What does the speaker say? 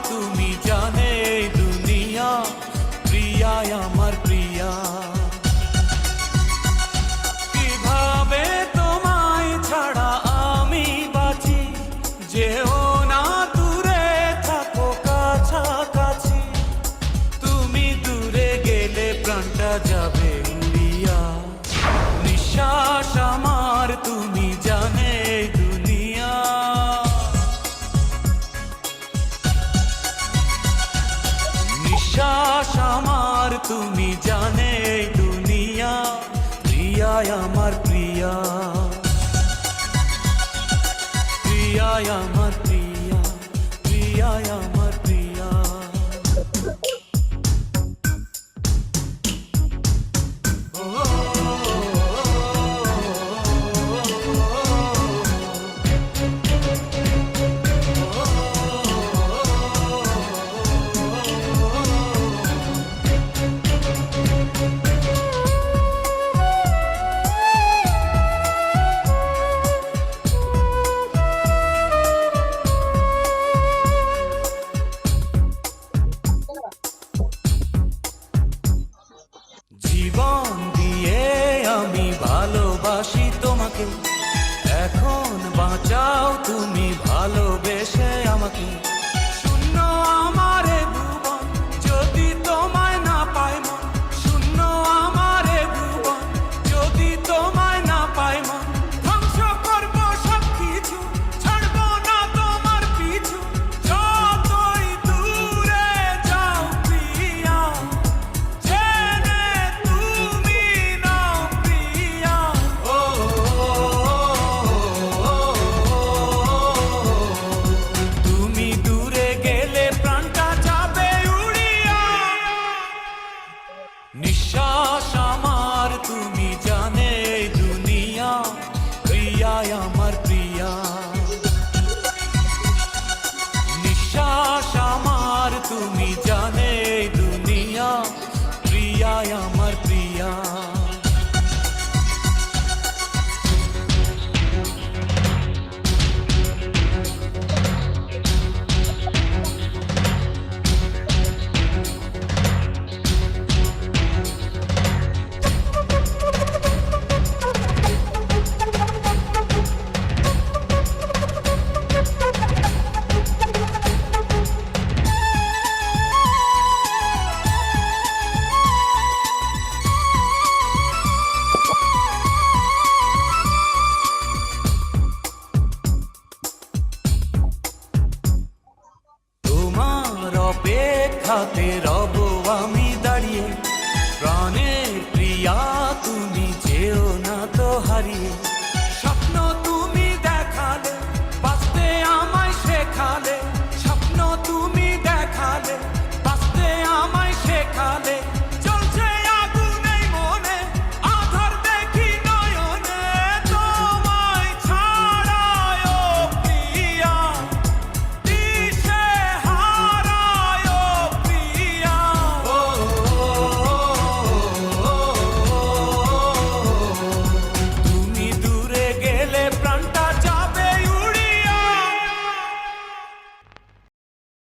তুমি জানে এই দুনিয়া, প্রিয়ায় আমার প্রিয়া। কিভাবে তোমায় ছাড়া আমি বাঁচি, যেও না দূরে থাকো কাছাকাছি। তুমি দূরে গেলে প্রাণটা যাবে উড়িয়া, নিঃশ্বাস আমার তুমি জানে এই দুনিয়া। নিঃশ্বাস আমার তুমি জানে এই দুনিয়া, প্রিয়ায় আমার প্রিয়া, প্রিয়ায় আমার প্রিয়া, প্রিয়ায় আমার প্রিয়া। জীবন দিয়ে আমি ভালোবাসি তোমাকে, এখন বাঁচাও তুমি ভালোবেসে আমাকে। শূন্য আমার এ ভুবন, যদি তোমায় না পাই মন। শূন্য আমার এ ভুবন, যদি তোমায় না পাই মন। ধ্বংস করবো সবকিছু, ছাড়বো না তোমার পিছু। যতই দূরে যাও প্রিয়া, জেনে তুমি নাও প্রিয়া। তুমি দূরে গেলে প্রাণটা যাবে উড়িয়া, নিঃশ্বাস আমার তুমি জানে এই দুনিয়া, প্রিয়ায় আমার প্রিয়া। নিঃশ্বাস আমার তুমি জানে এই দুনিয়া, প্রিয়ায় আমার প্রিয়া। তোমার অপেক্ষাতে রব